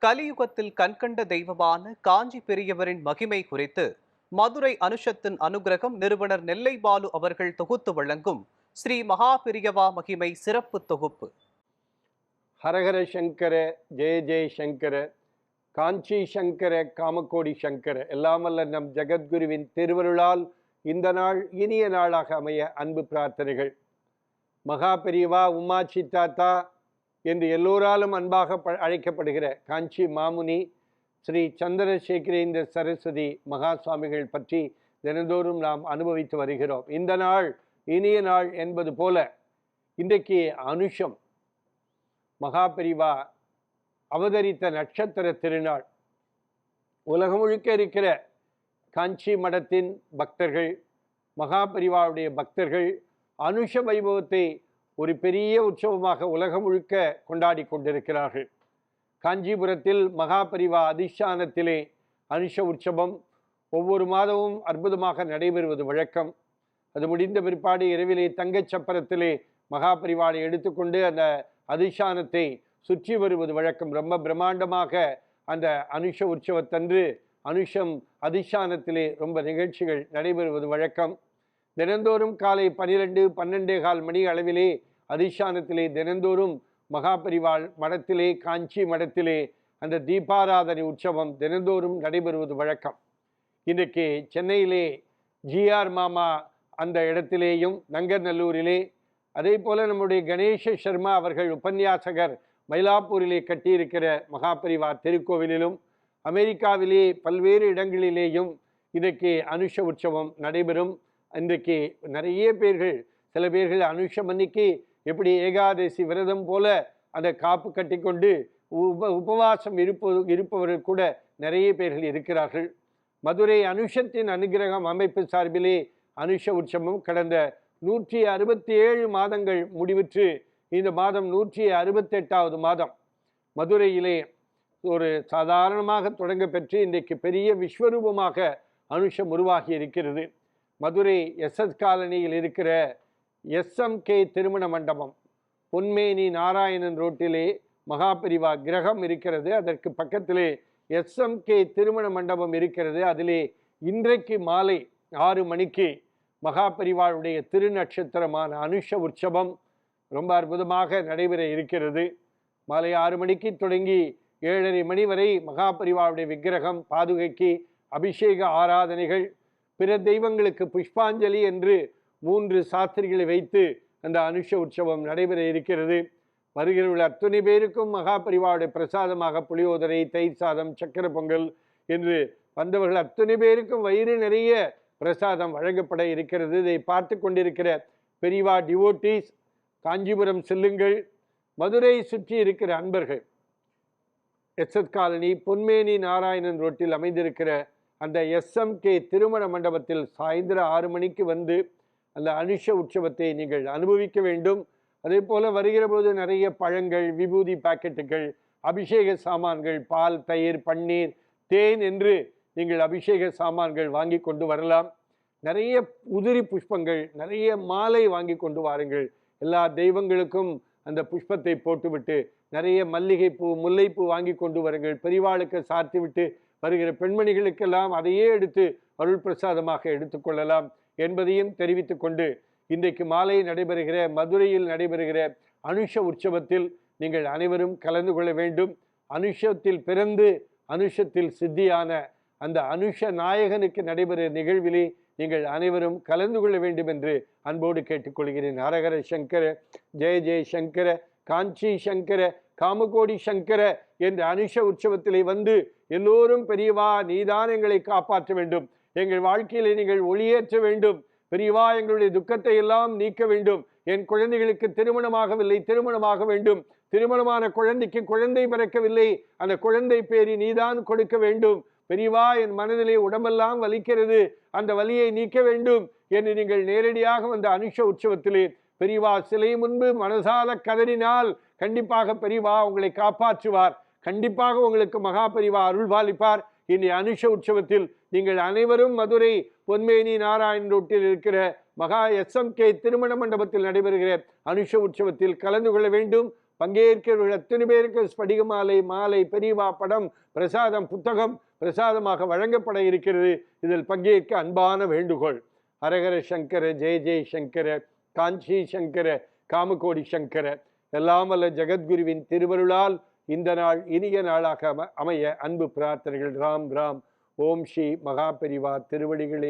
கலியுகத்தில் கண்கண்ட தெய்வமான காஞ்சி பெரியவரின் மகிமை குறித்து மதுரை அனுஷத்தின் அனுக்கிரகம் நிறுவனர் நெல்லை பாலு அவர்கள் தொகுத்து வழங்கும் ஸ்ரீ மகா பெரியவா மகிமை சிறப்பு தொகுப்பு. ஹரஹர சங்கர, ஜெய ஜெய சங்கர, காஞ்சி சங்கர, காமக்கோடி சங்கர. எல்லாமல்ல நம் ஜெகத்குருவின் திருவருளால் இந்த நாள் இனிய நாளாக அமைய அன்பு பிரார்த்தனைகள். மகா பெரியவா, உமாச்சி தாத்தா என்று எல்லோராலும் அன்பாக அழைக்கப்படுகிற காஞ்சி மாமுனி ஸ்ரீ சந்திரசேகரேந்திர சரஸ்வதி மகா சுவாமிகள் பற்றி தினந்தோறும் நாம் அனுபவித்து வருகிறோம். இந்த நாள் இனிய நாள் என்பது போல இன்றைக்கு அனுஷம் மகா பெரியவா அவதரித்த நட்சத்திர திருநாள். உலகம் முழுக்க இருக்கிற காஞ்சி மடத்தின் பக்தர்கள், மகா பெரியவாவுடைய பக்தர்கள் அனுஷ வைபவத்தை ஒரு பெரிய உற்சவமாக உலகம் முழுக்க கொண்டாடி கொண்டிருக்கிறார்கள். காஞ்சிபுரத்தில் மகா பெரியவா அதிஷ்டானத்திலே அனுஷ உற்சவம் ஒவ்வொரு மாதமும் அற்புதமாக நடைபெறுவது வழக்கம். அது முடிந்த பிற்பாடு இரவிலே தங்கச் சப்பரத்திலே மகா பெரியவாவை எடுத்துக்கொண்டு அந்த அதிஷ்டானத்தை சுற்றி வருவது வழக்கம். ரொம்ப பிரம்மாண்டமாக அந்த அனுஷ உற்சவத்தன்று அனுஷம் அதிஷ்டானத்திலே ரொம்ப நிகழ்ச்சிகள் நடைபெறுவது வழக்கம். தினந்தோறும் காலை 12-12:15 மணி அளவிலே அதிஷ்டானத்திலே தினந்தோறும் மகா பெரியவா மடத்திலே, காஞ்சி மடத்திலே அந்த தீபாராதனை உற்சவம் தினந்தோறும் நடைபெறுவது வழக்கம். இன்றைக்கு சென்னையிலே ஜிஆர் மாமா அந்த இடத்திலேயும், நங்கநல்லூரிலே, அதே போல் நம்முடைய கணேஷ சர்மா அவர்கள் உபன்யாசகர் மயிலாப்பூரிலே கட்டியிருக்கிற மகா பெரியவா திருக்கோவிலிலும், அமெரிக்காவிலே பல்வேறு இடங்களிலேயும் இன்றைக்கு அனுஷ உற்சவம் நடைபெறும். இன்றைக்கு நிறைய பேர்கள், சில பேர்கள் அனுஷம் அன்னைக்கு எப்படி ஏகாதசி விரதம் போல அந்த காப்பு கட்டி கொண்டு உபவாசம் இருப்பவர்கள் கூட நிறைய பேர்கள் இருக்கிறார்கள். மதுரை அனுஷத்தின் அனுகிரகம் அமைப்பு சார்பிலே அனுஷ உற்சவம் கடந்த 167 மாதங்கள் முடிவுற்று இந்த மாதம் 168வது மாதம் மதுரையிலே ஒரு சாதாரணமாக தொடங்க பெற்று இன்றைக்கு பெரிய விஸ்வரூபமாக அனுஷம் உருவாகி இருக்கிறது. மதுரை எஸ்எஸ் காலனியில் இருக்கிற எஸ்எம்கே திருமண மண்டபம், பொன்மேனி நாராயணன் ரோட்டிலே மகா பெரியவா கிரகம் இருக்கிறது. அதற்கு பக்கத்திலே எஸ்எம்கே திருமண மண்டபம் இருக்கிறது. அதிலே இன்றைக்கு மாலை 6 மணிக்கு மகா பெரியவாளுடைய திருநட்சத்திரமான அனுஷ உற்சவம் ரொம்ப அற்புதமாக நடைபெற இருக்கிறது. மாலை 6 மணிக்கு தொடங்கி 7:30 மணி வரை மகா பெரியவாளுடைய விக்கிரகம், பாதுகைக்கு அபிஷேக ஆராதனைகள், பிற தெய்வங்களுக்கு புஷ்பாஞ்சலி என்று 3 சாஸ்திரிகளை வைத்து அந்த அனுஷ உற்சவம் நடைபெற இருக்கிறது. வருகிற அத்தனை பேருக்கும் மகா பெரியவாவுடைய பிரசாதமாக புளியோதரை, தயிர் சாதம், சக்கர பொங்கல் என்று வந்தவர்கள் அத்தனை பேருக்கும் வயிறு நிறைய பிரசாதம் வழங்கப்பட இருக்கிறது. இதை பார்த்து கொண்டிருக்கிற பெரியவா டிவோட்டீஸ் காஞ்சிபுரம் செல்லுங்கள். மதுரை சுற்றி இருக்கிற அன்பர்கள் எஸ்எஸ் காலனி பொன்மேனி நாராயணன் ரோட்டில் அமைந்திருக்கிற அந்த எஸ்எம்கே திருமண மண்டபத்தில் சாயந்தரம் 6 மணிக்கு வந்து அந்த அனுஷ உற்சவத்தை நீங்கள் அனுபவிக்க வேண்டும். அதே போல் வருகிற போது நிறைய பழங்கள், விபூதி பாக்கெட்டுகள், அபிஷேக சாமான்கள், பால், தயிர், பன்னீர், தேன் என்று நீங்கள் அபிஷேக சாமான்கள் வாங்கி கொண்டு வரலாம். நிறைய உதிரி புஷ்பங்கள், நிறைய மாலை வாங்கி கொண்டு வாருங்கள். எல்லா தெய்வங்களுக்கும் அந்த புஷ்பத்தை போட்டுவிட்டு நிறைய மல்லிகைப்பூ, முல்லைப்பூ வாங்கி கொண்டு வருங்கள். பெரியவாளுக்கு சாத்தி விட்டு வருகிற பெண்மணிகளுக்கெல்லாம் அதையே எடுத்து அருள் பிரசாதமாக எடுத்துக்கொள்ளலாம் என்பதையும் தெரிவித்து கொண்டு இன்றைக்கு மாலை நடைபெறுகிற மதுரையில் நடைபெறுகிற அனுஷ உற்சவத்தில் நீங்கள் அனைவரும் கலந்து கொள்ள வேண்டும். அனுஷத்தில் பிறந்து அனுஷத்தில் சித்தியான அந்த அனுஷ நாயகனுக்கு நடைபெறுகிற நிகழ்விலே நீங்கள் அனைவரும் கலந்து கொள்ள வேண்டும் என்று அன்போடு கேட்டுக்கொள்கிறேன். ஹரஹர சங்கர, ஜெய ஜெய சங்கர, காஞ்சி சங்கர, காமகோடி சங்கர என்ற அனுஷ உற்சவத்திலே வந்து எல்லோரும் பெரியவா நீதான் எங்களை காப்பாற்ற வேண்டும், எங்கள் வாழ்க்கையிலே நீங்கள் ஒளியேற்ற வேண்டும், பெரியவா எங்களுடைய துக்கத்தை எல்லாம் நீக்க வேண்டும், என் குழந்தைகளுக்கு திருமணமாகவில்லை, திருமணமாக வேண்டும், திருமணமான குழந்தைக்கு குழந்தை பிறக்கவில்லை, அந்த குழந்தை பேரி நீதான் கொடுக்க வேண்டும், பெரியவா என் மனதிலே உடம்பெல்லாம் வலிக்கிறது, அந்த வலியை நீக்க வேண்டும் என்று நீங்கள் நேரடியாக வந்த அனுஷ உற்சவத்திலே பெரியவா சிலை முன்பு மனசால கதறினால் கண்டிப்பாக பெரியவா உங்களை காப்பாற்றுவார். கண்டிப்பாக உங்களுக்கு மகா பெரியவா அருள்பாலிப்பார். இன்றைய அனுஷ உற்சவத்தில் நீங்கள் அனைவரும் மதுரை பொன்மேனி நாராயணன் ரோட்டில் இருக்கிற மகா எஸ்எம்கே திருமண மண்டபத்தில் நடைபெறுகிற அனுஷ உற்சவத்தில் கலந்து கொள்ள வேண்டும். பங்கேற்கிறவர்கள் அத்தனை பேருக்கு ஸ்படிக மாலை பெரியவா படம் பிரசாதம் புத்தகம் பிரசாதமாக வழங்கப்பட இருக்கிறது. இதில் பங்கேற்க அன்பான வேண்டுகோள். ஹரஹர சங்கர ஜெய ஜெய சங்கர காஞ்சி சங்கர காமகோடி சங்கர. எல்லாம் வல்ல ஜெகத்குருவின் திருவருளால் இந்த நாள் இனிய நாளாக அமைய அன்பு பிரார்த்தனைகள். ராம் ராம். ஓம் ஸ்ரீ மகா பெரிவா திருவடிகளே